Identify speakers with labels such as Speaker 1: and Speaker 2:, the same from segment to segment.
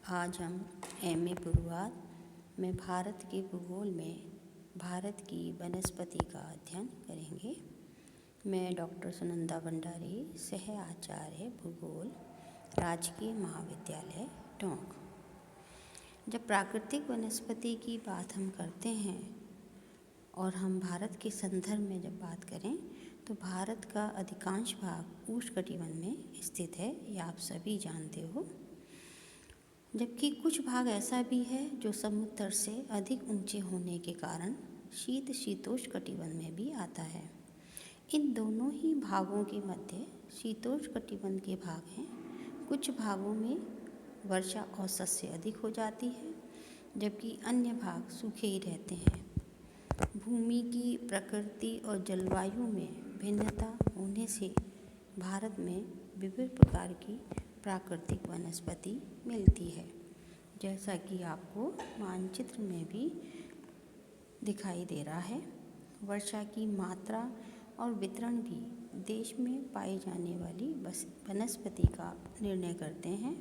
Speaker 1: आज हम एमए पूर्वाध में भारत के भूगोल में भारत की वनस्पति का अध्ययन करेंगे। मैं डॉक्टर सुनंदा भंडारी, सह आचार्य भूगोल, राजकीय महाविद्यालय टोंक। जब प्राकृतिक वनस्पति की बात हम करते हैं और हम भारत के संदर्भ में जब बात करें तो भारत का अधिकांश भाग उष्णकटिबंध में स्थित है, ये आप सभी जानते हो। जबकि कुछ भाग ऐसा भी है जो समुद्र तट से अधिक ऊंचे होने के कारण शीतोष्ण कटिबंध में भी आता है। इन दोनों ही भागों के मध्य शीतोष्ण कटिबंध के भाग हैं। कुछ भागों में वर्षा औसत से अधिक हो जाती है, जबकि अन्य भाग सूखे ही रहते हैं। भूमि की प्रकृति और जलवायु में भिन्नता होने से भारत में विभिन्न प्रकार की प्राकृतिक वनस्पति मिलती है, जैसा कि आपको मानचित्र में भी दिखाई दे रहा है। वर्षा की मात्रा और वितरण भी देश में पाई जाने वाली वनस्पति का निर्णय करते हैं।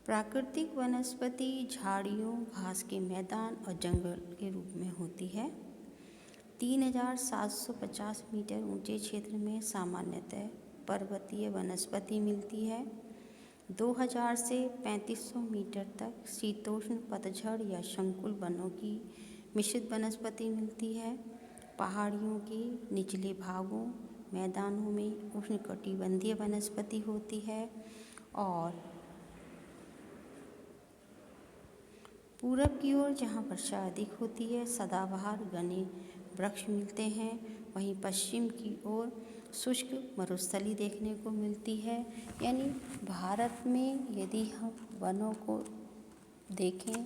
Speaker 1: प्राकृतिक वनस्पति झाड़ियों, घास के मैदान और जंगल के रूप में होती है। 3750 मीटर ऊंचे क्षेत्र में सामान्यतः पर्वतीय वनस्पति मिलती है। 2000 से 3500 मीटर तक शीतोष्ण पतझड़ या शंकुल वनों की मिश्रित वनस्पति मिलती है। पहाड़ियों के निचले भागों, मैदानों में उष्णकटिबंधीय वनस्पति होती है और पूरब की ओर जहाँ वर्षा अधिक होती है सदाबहार घने वृक्ष मिलते हैं। वहीं पश्चिम की ओर शुष्क मरुस्थली देखने को मिलती है। यानी भारत में यदि हम वनों को देखें,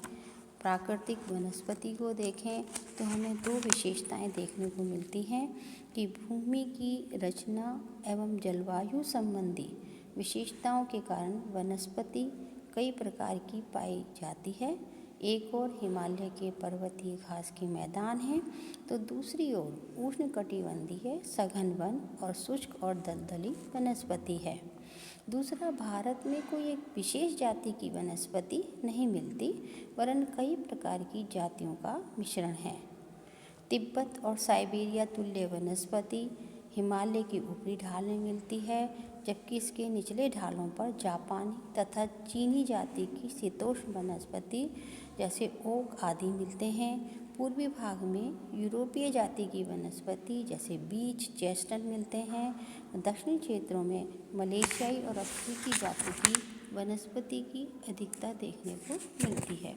Speaker 1: प्राकृतिक वनस्पति को देखें तो हमें दो विशेषताएं देखने को मिलती हैं कि भूमि की रचना एवं जलवायु संबंधी विशेषताओं के कारण वनस्पति कई प्रकार की पाई जाती है। एक ओर हिमालय के पर्वतीय घास के मैदान हैं तो दूसरी ओर उष्णकटिबंधीय सघन वन और शुष्क और दलदली वनस्पति है। दूसरा, भारत में कोई एक विशेष जाति की वनस्पति नहीं मिलती, वरन कई प्रकार की जातियों का मिश्रण है। तिब्बत और साइबेरिया तुल्य वनस्पति हिमालय की ऊपरी ढाल में मिलती है, जबकि इसके निचले ढालों पर जापानी तथा चीनी जाति की शीतोष्ण वनस्पति जैसे ओक आदि मिलते हैं। पूर्वी भाग में यूरोपीय जाति की वनस्पति जैसे बीच, चेस्टनट मिलते हैं। दक्षिणी क्षेत्रों में मलेशियाई और अफ्रीकी जाति की वनस्पति की अधिकता देखने को मिलती है।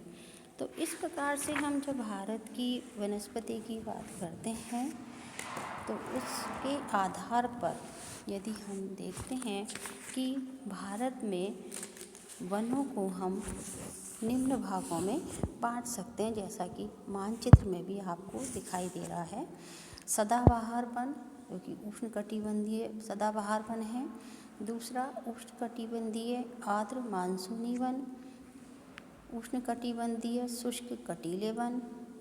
Speaker 1: तो इस प्रकार से हम जब भारत की वनस्पति की बात करते हैं तो उसके आधार पर यदि हम देखते हैं कि भारत में वनों को हम निम्न भागों में बांट सकते हैं, जैसा कि मानचित्र में भी आपको दिखाई दे रहा है। सदाबहार वन, जो कि उष्णकटिबंधीय सदाबहार वन है। दूसरा, उष्णकटिबंधीय आर्द्र मानसूनी वन, उष्णकटिबंधीय शुष्क कटीले वन,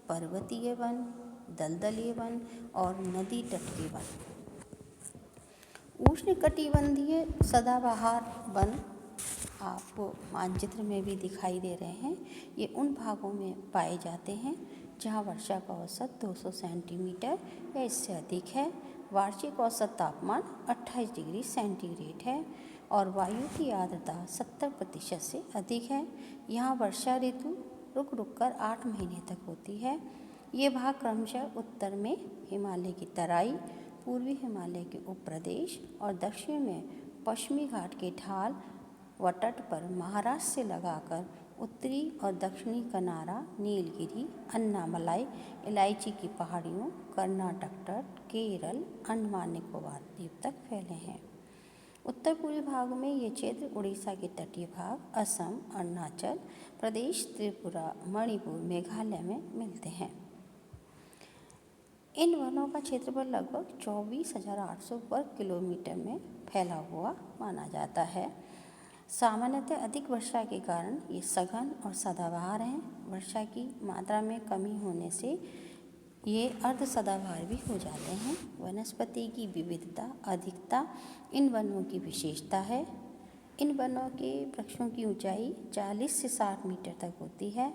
Speaker 1: पर्वतीय वन, दलदलीय वन और नदी तट के वन। उष्णकटिबंधीय सदाबहार वन आपको मानचित्र में भी दिखाई दे रहे हैं। ये उन भागों में पाए जाते हैं जहाँ वर्षा का औसत 200 सेंटीमीटर या इससे अधिक है। वार्षिक औसत तापमान 28 डिग्री सेंटीग्रेड है और वायु की आर्द्रता 70% से अधिक है। यहाँ वर्षा ऋतु रुक रुक कर 8 महीने तक होती है। ये भाग क्रमशः उत्तर में हिमालय की तराई, पूर्वी हिमालय के उपप्रदेश और दक्षिण में पश्चिमी घाट के ढाल व तट पर महाराष्ट्र से लगाकर उत्तरी और दक्षिणी कनारा, नीलगिरी, अन्नामलाई, इलायची की पहाड़ियों, कर्नाटक तट, केरल, अंडमान निकोबार द्वीप तक फैले हैं। उत्तर पूर्वी भाग में ये क्षेत्र उड़ीसा के तटीय भाग, असम, अरुणाचल प्रदेश, त्रिपुरा, मणिपुर, मेघालय में मिलते हैं। इन वनों का क्षेत्रफल लगभग 24,800 वर्ग किलोमीटर में फैला हुआ माना जाता है। सामान्यतः अधिक वर्षा के कारण ये सघन और सदाबहार हैं। वर्षा की मात्रा में कमी होने से ये अर्ध सदाबहार भी हो जाते हैं। वनस्पति की विविधता, अधिकता इन वनों की विशेषता है। इन वनों के वृक्षों की ऊंचाई 40 से 60 मीटर तक होती है।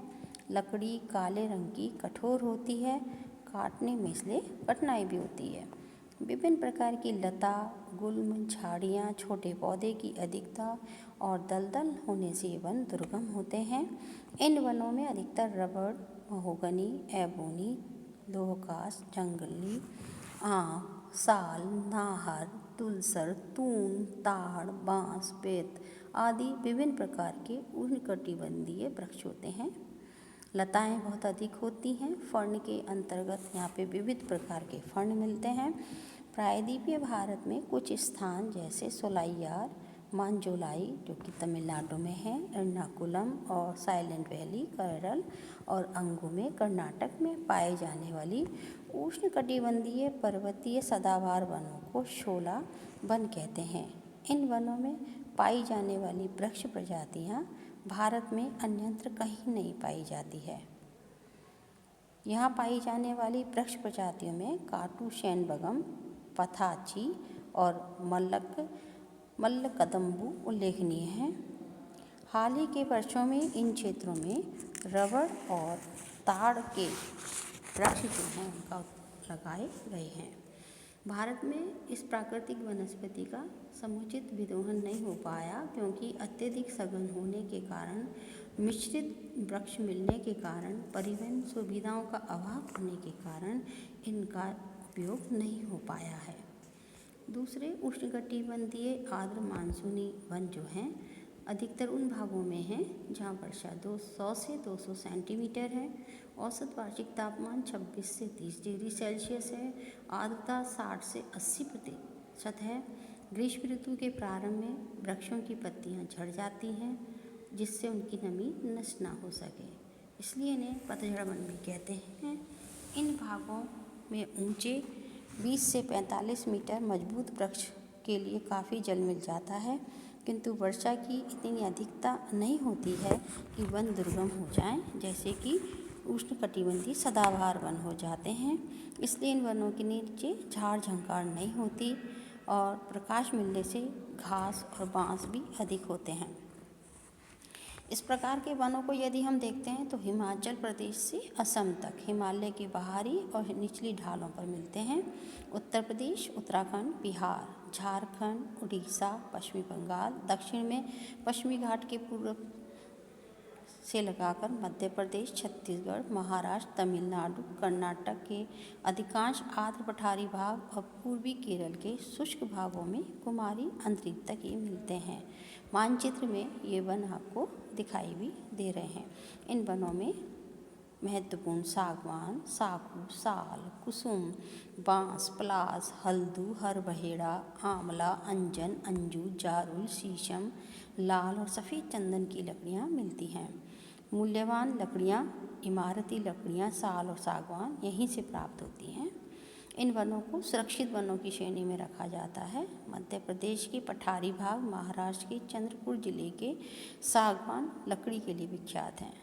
Speaker 1: लकड़ी काले रंग की कठोर होती है, काटने में इसलिए कठिनाई भी होती है। विभिन्न प्रकार की लता, गुल्म, झाड़ियाँ, छोटे पौधे की अधिकता और दलदल होने से ये वन दुर्गम होते हैं। इन वनों में अधिकतर रबड़, महोगनी, एबोनी, लोहकास, जंगली आम, साल, नाहर, तुलसर, तून, ताड़, बांस, बेत आदि विभिन्न प्रकार के उष्णकटिबंधीय वृक्ष होते हैं। लताएं बहुत अधिक होती हैं। फर्ण के अंतर्गत यहाँ पे विविध प्रकार के फर्ण मिलते हैं। प्रायद्वीपीय भारत में कुछ स्थान जैसे सोलाइयार, मांजोलाई जो कि तमिलनाडु में है, एर्नाकुलम और साइलेंट वैली केरल और अंगू में कर्नाटक में पाए जाने वाली उष्णकटिबंधीय पर्वतीय सदाबहार वनों को शोला वन कहते हैं। इन वनों में पाई जाने वाली वृक्ष प्रजातियाँ भारत में अन्यत्र कहीं नहीं पाई जाती है। यहाँ पाई जाने वाली वृक्ष प्रजातियों में काटू शैनबगम, पथाची और मल्लकदम्बू उल्लेखनीय हैं। हाल ही के वर्षों में इन क्षेत्रों में रबड़ और ताड़ के वृक्ष जो हैं उनका लगाए गए हैं। भारत में इस प्राकृतिक वनस्पति का समुचित विदोहन नहीं हो पाया क्योंकि अत्यधिक सघन होने के कारण, मिश्रित वृक्ष मिलने के कारण, परिवहन सुविधाओं का अभाव होने के कारण इनका उपयोग नहीं हो पाया है। दूसरे उष्णकटिबंधीय आर्द्र मानसूनी वन जो हैं अधिकतर उन भागों में हैं जहाँ वर्षा 100 से 200 सेंटीमीटर है। औसत वार्षिक तापमान 26 से 30 डिग्री सेल्सियस है। आर्द्रता 60 से 80% है। ग्रीष्म ऋतु के प्रारंभ में वृक्षों की पत्तियाँ झड़ जाती हैं जिससे उनकी नमी नष्ट ना हो सके, इसलिए इन्हें पतझड़ वन भी कहते हैं। इन भागों में ऊंचे 20 से 45 मीटर मजबूत वृक्ष के लिए काफ़ी जल मिल जाता है, किंतु वर्षा की इतनी अधिकता नहीं होती है कि वन दुर्गम हो जाएं, जैसे कि उष्णकटिबंधीय सदाबहार वन हो जाते हैं। इसलिए इन वनों के नीचे झाड़ झंकार नहीं होती और प्रकाश मिलने से घास और बांस भी अधिक होते हैं। इस प्रकार के वनों को यदि हम देखते हैं तो हिमाचल प्रदेश से असम तक हिमालय की बाहरी और निचली ढालों पर मिलते हैं। उत्तर प्रदेश, उत्तराखंड, बिहार, झारखंड, उड़ीसा, पश्चिमी बंगाल, दक्षिण में पश्चिमी घाट के पूर्व से लगाकर मध्य प्रदेश, छत्तीसगढ़, महाराष्ट्र, तमिलनाडु, कर्नाटक के अधिकांश आर्द्र पठारी भाग और पूर्वी केरल के शुष्क भागों में कुमारी अंतरिक्ष तक ये मिलते हैं। मानचित्र में ये वन आपको दिखाई भी दे रहे हैं। इन वनों में महत्वपूर्ण सागवान, साखू, साल, कुसुम, बांस, पलास, हल्दू, हरबहेड़ा, आंवला, अंजन, अंजू, जारुल, शीशम, लाल और सफ़ेद चंदन की लकड़ियाँ मिलती हैं। मूल्यवान लकड़ियाँ, इमारती लकड़ियाँ, साल और सागवान यहीं से प्राप्त होती हैं। इन वनों को सुरक्षित वनों की श्रेणी में रखा जाता है। मध्य प्रदेश के पठारी भाग, महाराष्ट्र के चंद्रपुर जिले के सागवान लकड़ी के लिए विख्यात हैं।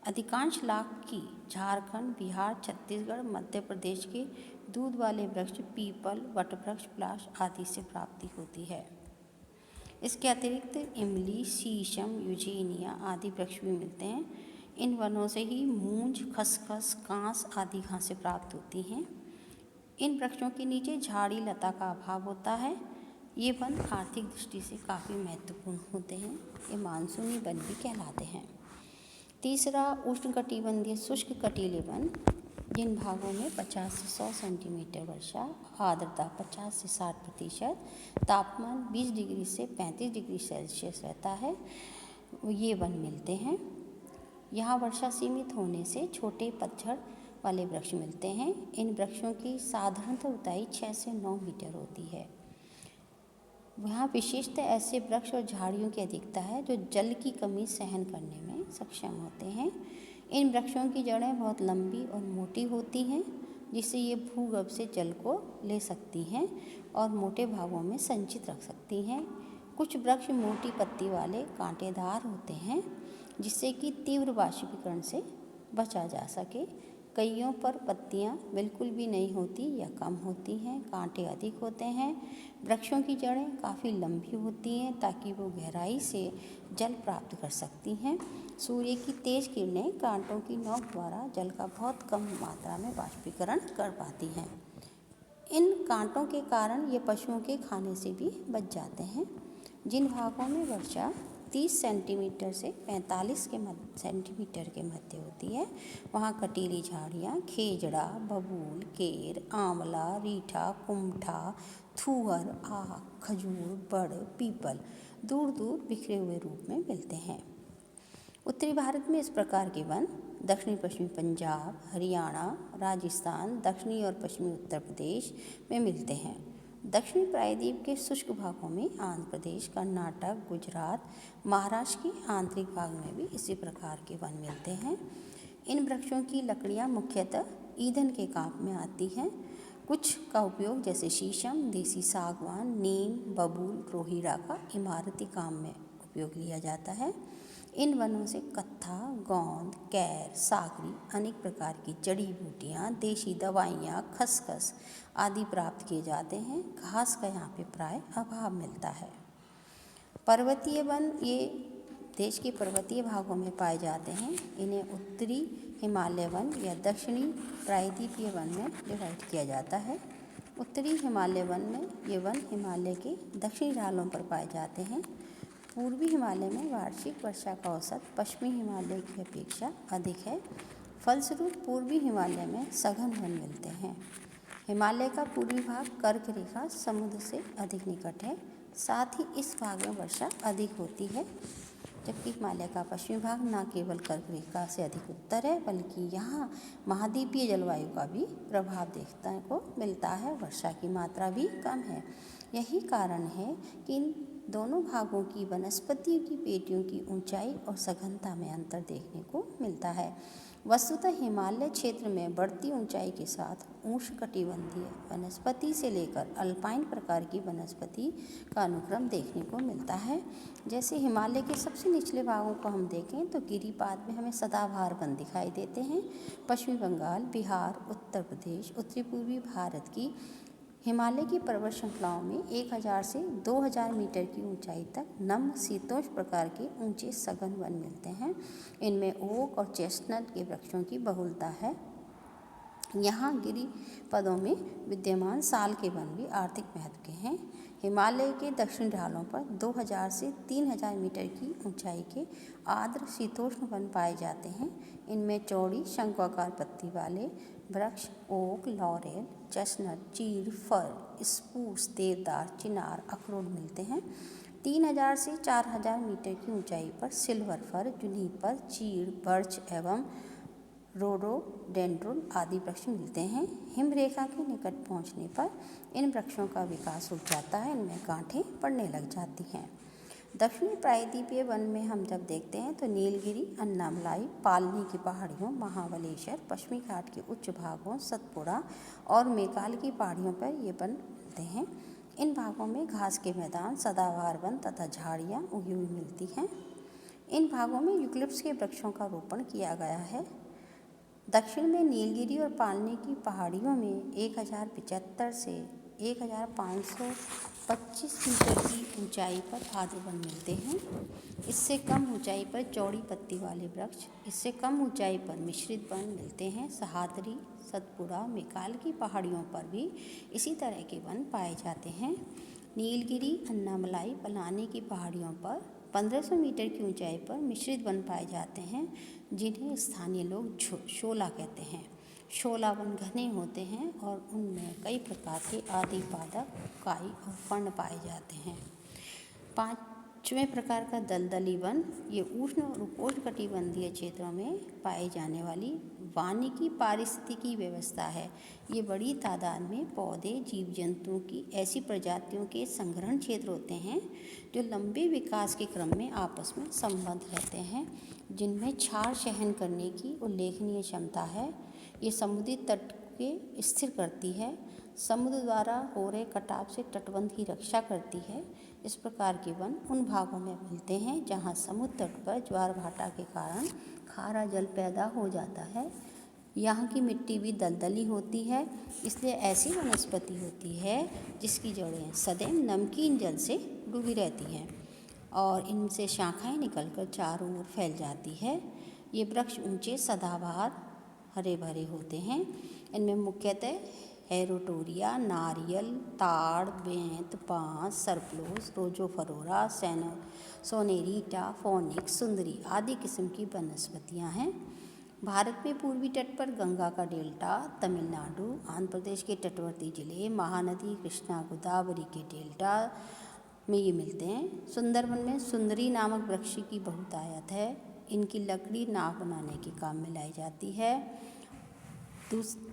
Speaker 1: अधिकांश लाख की झारखंड, बिहार, छत्तीसगढ़, मध्य प्रदेश के दूध वाले वृक्ष पीपल, वटवृक्ष, पलाश आदि से प्राप्ति होती है। इसके अतिरिक्त इमली, शीशम, यूजेनिया आदि वृक्ष भी मिलते हैं। इन वनों से ही मूंज, खसखस, कांस आदि घासें प्राप्त होती हैं। इन वृक्षों के नीचे झाड़ी लता का अभाव होता है। ये वन आर्थिक दृष्टि से काफ़ी महत्वपूर्ण होते हैं। ये मानसूनी वन भी कहलाते हैं। तीसरा, उष्णकटिबंधीय शुष्क कटीले वन, जिन भागों में 50 से 100 सेंटीमीटर वर्षा, आर्द्रता 50 से 60%, तापमान 20 डिग्री से 35 डिग्री सेल्सियस रहता है, ये वन मिलते हैं। यहाँ वर्षा सीमित होने से छोटे पतझड़ वाले वृक्ष मिलते हैं। इन वृक्षों की साधारणतः ऊंचाई 6 से 9 मीटर होती है। यहाँ विशेषतः ऐसे वृक्ष और झाड़ियों की अधिकता है जो जल की कमी सहन करने में सक्षम होते हैं। इन वृक्षों की जड़ें बहुत लंबी और मोटी होती हैं, जिससे ये भूगर्भ से जल को ले सकती हैं और मोटे भागों में संचित रख सकती हैं। कुछ वृक्ष मोटी पत्ती वाले कांटेदार होते हैं, जिससे कि तीव्र वाष्पीकरण से बचा जा सके। कईयों पर पत्तियां बिल्कुल भी नहीं होती या कम होती हैं, कांटे अधिक होते हैं। वृक्षों की जड़ें काफ़ी लंबी होती हैं ताकि वो गहराई से जल प्राप्त कर सकती हैं। सूर्य की तेज किरणें कांटों की नोक द्वारा जल का बहुत कम मात्रा में वाष्पीकरण कर पाती हैं। इन कांटों के कारण ये पशुओं के खाने से भी बच जाते हैं। जिन भागों में वर्षा 30 सेंटीमीटर से 45 सेंटीमीटर के मध्य होती है, वहाँ कटीली झाड़ियाँ, खेजड़ा, बबूल, केर, आंवला, रीठा, कुमठा, थूहर, आक, खजूर, बड़, पीपल दूर दूर बिखरे हुए रूप में मिलते हैं। उत्तरी भारत में इस प्रकार के वन दक्षिणी पश्चिमी पंजाब, हरियाणा, राजस्थान, दक्षिणी और पश्चिमी उत्तर प्रदेश में मिलते हैं। दक्षिणी प्रायद्वीप के शुष्क भागों में आंध्र प्रदेश, कर्नाटक, गुजरात, महाराष्ट्र के आंतरिक भाग में भी इसी प्रकार के वन मिलते हैं। इन वृक्षों की लकड़ियाँ मुख्यतः ईंधन के काम में आती हैं। कुछ का उपयोग जैसे शीशम, देसी सागवान, नीम, बबूल, रोहीड़ा का इमारती काम में उपयोग लिया जाता है। इन वनों से कत्था, गोंद, कैर, सागरी, अनेक प्रकार की जड़ी बूटियाँ, देशी दवाइयाँ, खसखस आदि प्राप्त किए जाते हैं। घास का यहाँ पे प्राय अभाव मिलता है। पर्वतीय वन ये देश के पर्वतीय भागों में पाए जाते हैं। इन्हें उत्तरी हिमालय वन या दक्षिणी प्रायद्वीपीय वन में डिवाइड किया जाता है। उत्तरी हिमालय वन में ये वन हिमालय के दक्षिणी ढालों पर पाए जाते हैं। पूर्वी हिमालय में वार्षिक वर्षा का औसत पश्चिमी हिमालय की अपेक्षा अधिक है। फलस्वरूप पूर्वी हिमालय में सघन वन मिलते हैं। हिमालय का पूर्वी भाग कर्क रेखा समुद्र से अधिक निकट है, साथ ही इस भाग में वर्षा अधिक होती है, जबकि हिमालय का पश्चिमी भाग न केवल कर्क रेखा से अधिक उत्तर है, बल्कि यहाँ महाद्वीपीय जलवायु का भी प्रभाव देखने को मिलता है। वर्षा की मात्रा भी कम है। यही कारण है कि इन दोनों भागों की वनस्पतियों की पेटियों की ऊंचाई और सघनता में अंतर देखने को मिलता है। वस्तुतः हिमालय क्षेत्र में बढ़ती ऊंचाई के साथ उष्णकटिबंधीय वनस्पति से लेकर अल्पाइन प्रकार की वनस्पति का अनुक्रम देखने को मिलता है। जैसे हिमालय के सबसे निचले भागों को हम देखें तो गिरिपाद में हमें सदाबहार वन दिखाई देते हैं। पश्चिमी बंगाल, बिहार, उत्तर प्रदेश, उत्तरी पूर्वी भारत की हिमालय की पर्वत श्रृंखलाओं में 1000 से 2000 मीटर की ऊंचाई तक नम शीतोष्ण प्रकार के ऊंचे सघन वन मिलते हैं। इनमें ओक और चेस्टनट के वृक्षों की बहुलता है। यहाँ गिरिपदों में विद्यमान साल के वन भी आर्थिक महत्व के हैं। हिमालय के दक्षिण ढालों पर 2000 से 3000 मीटर की ऊंचाई के आर्द्र शीतोष्ण वन पाए जाते हैं। इनमें चौड़ी शंक्वाकार पत्ती वाले वृक्ष ओक, लॉरेल, चेस्टनट, चीड़, फर, स्प्रूस, देवदार, चिनार, अखरोट मिलते हैं। 3000 से 4000 मीटर की ऊंचाई पर सिल्वर फर, जुनिपर, चीड़, बर्च एवं रोडोडेंड्रोन आदि वृक्ष मिलते हैं। हिमरेखा के निकट पहुंचने पर इन वृक्षों का विकास रुक जाता है, इनमें गांठें पड़ने लग जाती हैं। दक्षिणी प्रायद्वीपीय वन में हम जब देखते हैं तो नीलगिरी, अन्नामलाई, पालनी की पहाड़ियों, महाबलेश्वर, पश्चिमी घाट के उच्च भागों, सतपुड़ा और मेकाल की पहाड़ियों पर ये वन मिलते हैं। इन भागों में घास के मैदान, सदाबहार वन तथा झाड़ियाँ उगी हुई मिलती हैं। इन भागों में यूकलिप्टस के वृक्षों का रोपण किया गया है। दक्षिण में नीलगिरी और पालनी की पहाड़ियों में 1075 से 1525 मीटर की ऊंचाई पर आर्द्र वन मिलते हैं। इससे कम ऊंचाई पर चौड़ी पत्ती वाले वृक्ष, इससे कम ऊंचाई पर मिश्रित वन मिलते हैं। सहादरी, सतपुड़ा, मेकाल की पहाड़ियों पर भी इसी तरह के वन पाए जाते हैं। नीलगिरी, अन्नामलाई, पलानी की पहाड़ियों पर 1500 मीटर की ऊंचाई पर मिश्रित वन पाए जाते हैं, जिन्हें स्थानीय लोग शोला कहते हैं। शोला वन घने होते हैं और उनमें कई प्रकार के आदि पादप, काई और फर्ण पाए जाते हैं। पांचवें प्रकार का दलदली वन, ये उष्ण और उपोष्णकटिबंधीय क्षेत्रों में पाई जाने वाली वानिकी पारिस्थितिकी व्यवस्था है। ये बड़ी तादाद में पौधे, जीव जंतुओं की ऐसी प्रजातियों के संग्रहण क्षेत्र होते हैं जो लंबे विकास के क्रम में आपस में संबद्ध रहते हैं, जिनमें क्षार सहन करने की उल्लेखनीय क्षमता है। ये समुद्री तट के स्थिर करती है, समुद्र द्वारा हो रहे कटाव से तटबंध की रक्षा करती है। इस प्रकार के वन उन भागों में मिलते हैं जहाँ समुद्र तट पर ज्वार भाटा के कारण खारा जल पैदा हो जाता है। यहाँ की मिट्टी भी दलदली होती है, इसलिए ऐसी वनस्पति होती है जिसकी जड़ें सदैव नमकीन जल से डूबी रहती हैं और इनसे शाखाएं निकलकर चारों ओर फैल जाती है। ये वृक्ष ऊंचे सदाबहार हरे भरे होते हैं। इनमें मुख्यतः हेरोटोरिया, नारियल, ताड़, बेंत, बांस, सरप्लोस, रोजोफरोरा, सोनेरीटा, फोनिक्स, सुंदरी आदि किस्म की वनस्पतियां हैं। भारत में पूर्वी तट पर गंगा का डेल्टा, तमिलनाडु, आंध्र प्रदेश के तटवर्ती जिले, महानदी कृष्णा गोदावरी के डेल्टा में ये मिलते हैं। सुंदरवन में सुंदरी नामक वृक्ष की बहुतायत है। इनकी लकड़ी नाव बनाने के काम में लाई जाती है।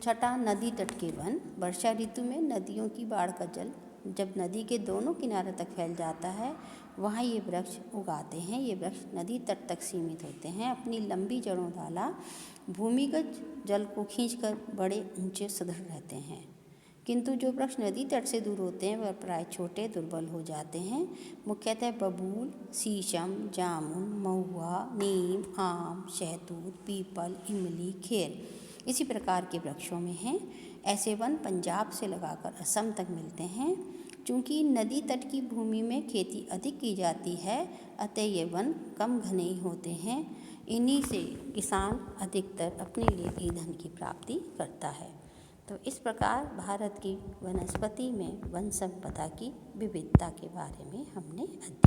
Speaker 1: छठा, नदी तट के वन। वर्षा ऋतु में नदियों की बाढ़ का जल जब नदी के दोनों किनारे तक फैल जाता है, वहाँ ये वृक्ष उगाते हैं। ये वृक्ष नदी तट तक सीमित होते हैं। अपनी लंबी जड़ों वाला भूमिगत जल को खींचकर बड़े ऊंचे सुदृढ़ रहते हैं, किंतु जो वृक्ष नदी तट से दूर होते हैं वह प्राय छोटे दुर्बल हो जाते हैं। मुख्यतः बबूल, शीशम, जामुन, महुआ, नीम, आम, शहतूत, पीपल, इमली, खेर इसी प्रकार के वृक्षों में हैं। ऐसे वन पंजाब से लगाकर असम तक मिलते हैं। चूँकि नदी तट की भूमि में खेती अधिक की जाती है, अतः ये वन कम घने होते हैं। इन्हीं से किसान अधिकतर अपने लिए ईंधन की प्राप्ति करता है। तो इस प्रकार भारत की वनस्पति में वन संपदा की विविधता के बारे में हमने अध्ययन